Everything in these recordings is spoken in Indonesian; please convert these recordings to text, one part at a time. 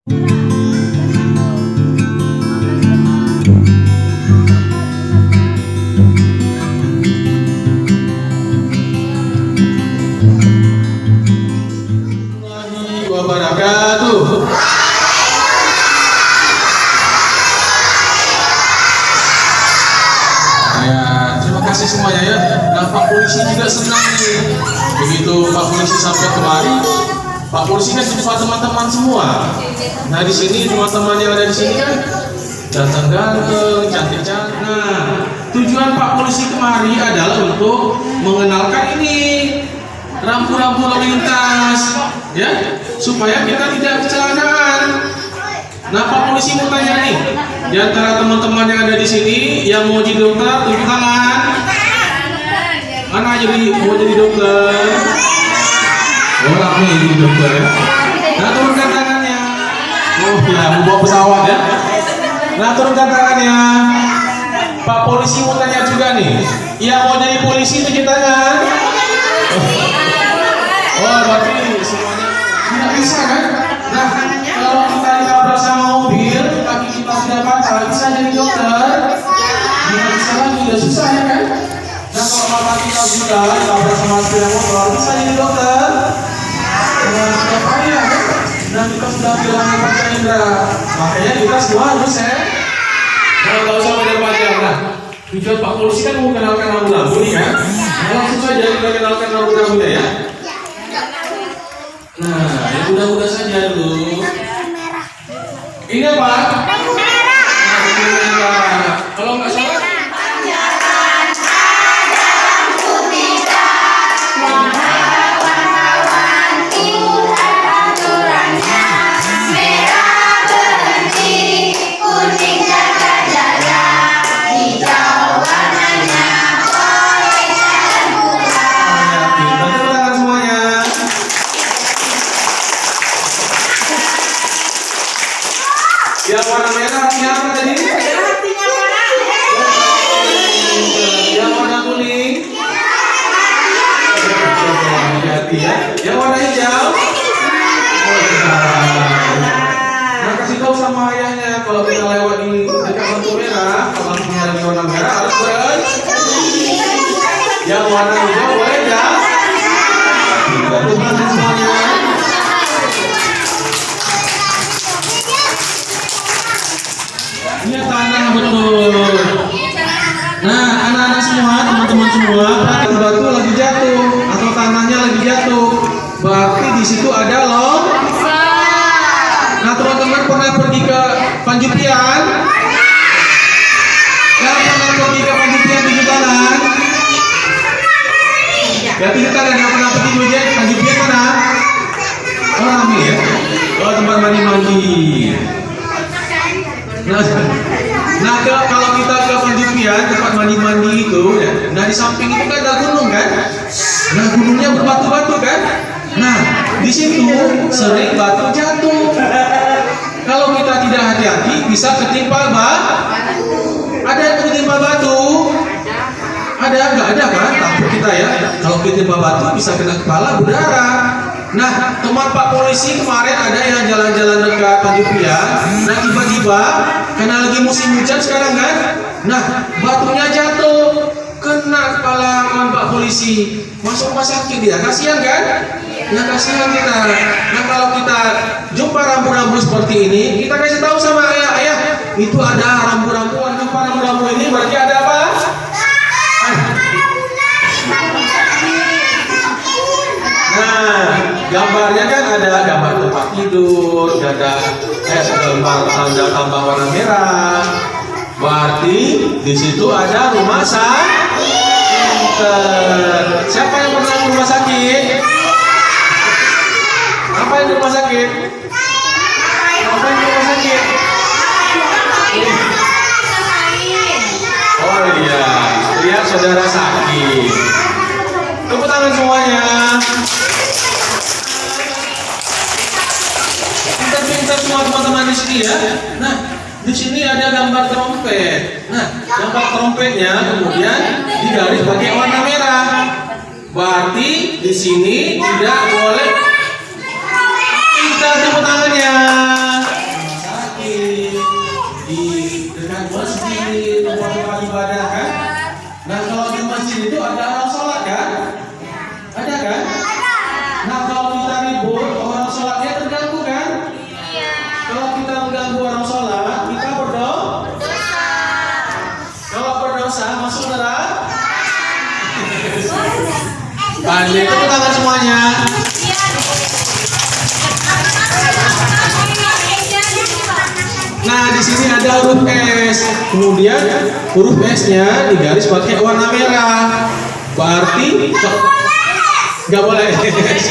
Wabarakatuh. Ya, terima kasih semuanya ya. Nah, Pak Polisi juga senang nih. Begitu Pak Polisi sampai kemari, Pak Polisi kan jumpa teman-teman semua. Nah, di sini teman-teman yang ada di sini kan ganteng-ganteng, cantik-cantik. Nah, tujuan Pak Polisi kemari adalah untuk mengenalkan ini rambu-rambu lalu lintas, ya, supaya kita tidak kecelakaan. Nah, Pak Polisi mau tanya nih, di antara teman-teman yang ada di sini yang mau jadi dokter, tunjuk tangan. Mana mau jadi dokter? Oh, ramai jadi dokter ya. Nah, turunkan tangannya. Oh ya, mau bawa pesawat ya. Nah, turunkan tangannya. Pak Polisi mau tanya juga nih, yang mau jadi polisi tunjuk tangan. Oh, berarti semuanya tidak bisa kan? Nah, kalau kita ditabrak sama mobil, kaki kita sudah patah, bisa jadi dokter. Tidak bisa lagi, udah susah ya kan? Nah, kalau mata kita sudah ditabrak sama sepeda motor, bisa jadi dokter. Nah, sudah payah kan? Nah, kita sudah kehilangan panca indera. Makanya kita semua harus nah, nggak usah belajar panjang. Nah, tujuan Pak Polisi kan mau kenalkan rambu-rambu nih kan? Nah, langsung saja kita kenalkan rambu-rambunya ya. Nah, yang mudah-mudah saja dulu. Ini apa? Lampu merah. Kalau nggak salah. Yang warna merah artinya apa tadi? Artinya merah. Yang warna kuning? Hati-hati ya. Yang warna hijau? Nah, kasih tahu sama ayahnya kalau kita lewat di dekat lampu merah, kalau lampunya lagi warna merah harus yang warna hijau boleh ya? Teman-teman semuanya. Iya, tanah betul. Nah, anak-anak semua, teman-teman semua, batu lagi jatuh atau tanahnya lagi jatuh, berarti di situ ada longsor. Nah, teman-teman pernah pergi ke Panjupian? Yang pernah pergi ke Panjupian tunjuk tangan? Ya, tunjuk tangan yang pernah pergi ke Panjupian mana? Oh, rame ya. Oh, tempat mandi-mandi. Nah, kalau kita ke Panjupian, tempat mandi-mandi itu, nah di samping itu kan ada gunung kan? Nah, gunungnya berbatu-batu kan? Nah, di situ sering batu jatuh. Kalau kita tidak hati-hati, bisa ketimpa Ada yang ketimpa batu? Ada, nggak ada kan? Takut kita ya. Kalau ketimpa batu bisa kena kepala, berdarah. Nah, teman Pak Polisi kemarin ada yang jalan-jalan dekat Panjupian. Nah, tiba-tiba karena lagi musim hujan sekarang kan, nah batunya jatuh kena kepala kawan Pak Polisi, masuk rumah sakit dia. Kasihan kan? Nah, kasihan kita. Nah, kalau kita jumpa rambu-rambu seperti ini, kita kasih tahu sama ayah, itu ada rambu-rambu. Jumpa rambu-rambu ini berarti ada apa? Nah, gambarnya kan ada gambar tempat tidur, ada gambar tanda tambah warna merah. Berarti di situ ada rumah sakit. Siapa yang pernah ke rumah sakit? Apa yang di rumah sakit? Apa yang di rumah sakit? Oh iya, lihat saudara sakit. Tepuk tangan semuanya. Pintar-pintar semua teman-teman di sini ya. Nah, di sini ada gambar trompet. Nah, gambar trompetnya kemudian digaris pakai warna merah. Berarti di sini tidak boleh. Kita tepuk tangannya. Pandai, tepuk tangan semuanya. Nah, di sini ada huruf S. Kemudian huruf S-nya digaris pakai warna merah. Berarti nggak boleh S.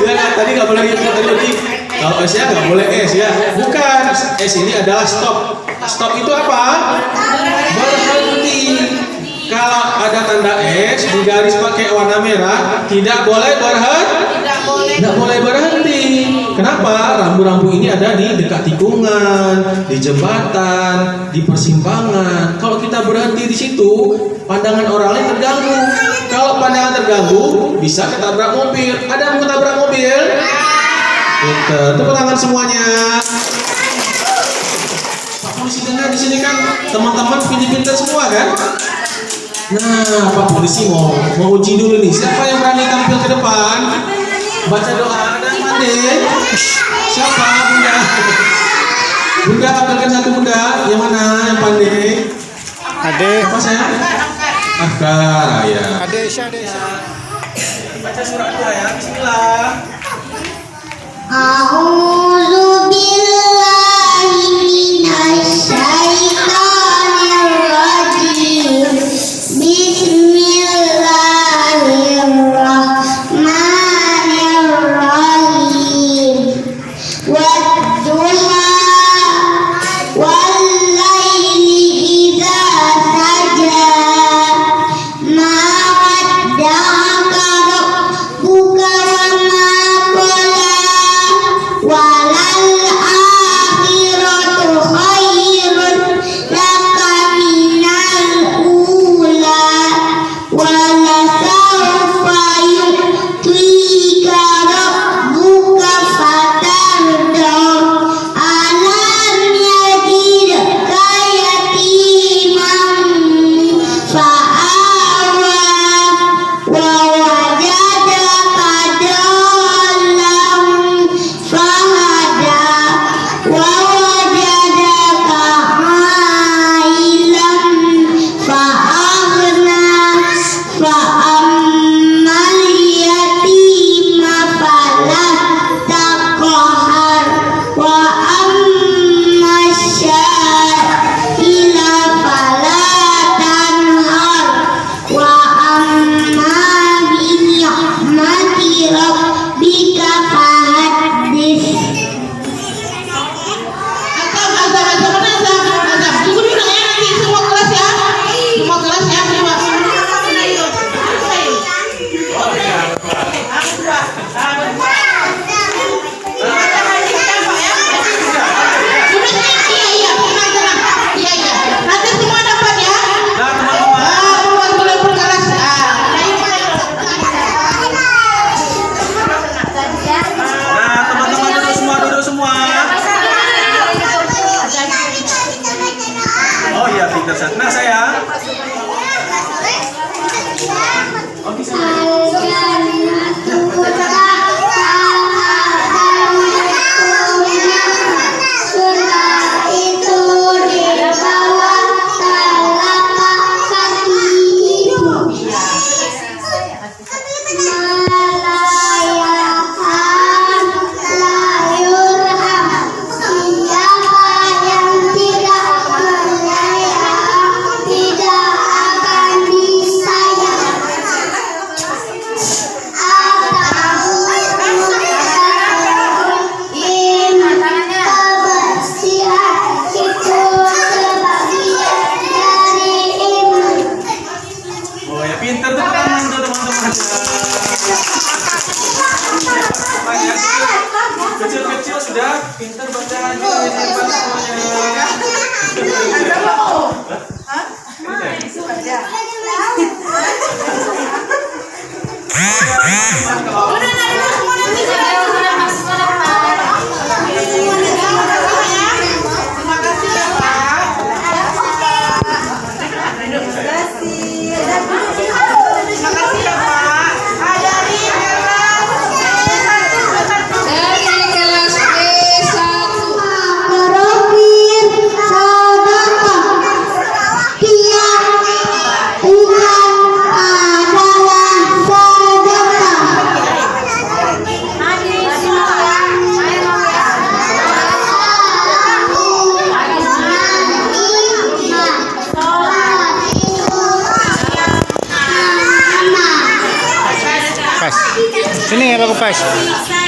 Ya kan, tadi nggak boleh gitu tadi. Kalau S-nya nggak boleh S ya. Bukan. S ini adalah stop. Stop itu apa? Berhenti. Kalau ada tanda S digaris pakai warna merah, tidak boleh berhenti. Tidak boleh berhenti. Kenapa? Rambu-rambu ini ada di dekat tikungan, di jembatan, di persimpangan. Kalau kita berhenti di situ, pandangan orang lain terganggu. Kalau pandangan terganggu, bisa ketabrak mobil. Ada yang mau ketabrak mobil? Pinter. Tepuk tangan semuanya. Pak polisi dengar di sini kan teman-teman pintar-pintar semua kan? Nah, Pak polisi mau uji dulu nih. Siapa yang berani tampil ke depan? Baca doa dan mandi. Siapa? Bunda. Bunda, ambilkan satu bunda. Yang mana yang pandai? Ade. Apa saya? Akar ya. Ade Isya, Ade Isya. Baca surat doa ya. Bismillah. A'udzu billahi minasy syaithanir rajim. Bismillahirrahmanirrahim. Wadduha wallaili idza saja. Ma wadda'aka rabbuka wa ma qala. Walal akhiratu khairun laka minal ula. Walasawfa yu'tika rabbuka fatarda. Alam yajidka yatiman fa'awa. Wa wajadaka dallan fahada. Wa wajadaka ailan fa'aghna. Fa'ammal yatima fala taqhar. Wa ammas sa'ila fala tanhar. Wa amma bi ni'mati rabbika fahaddits. Tunggu dulu ya, nanti semua kelas ya. Semua kelas ya, terima. Nanti semua dapat ya. Nah, teman-teman. Buat mulai berkelas. Nah, teman-teman duduk semua. Oh iya, pintar saya. Nah, saya. Oke, saya. Tidak akan disayang. Oh ya, pintar tepuk tangan tuh teman-teman. Kecil-kecil sudah pintar bacaan. Terima kasih ya Pak. Terima kasih ya Pak. Dari kelas B1. Robin Sadaka tiap bulan adalah kupas.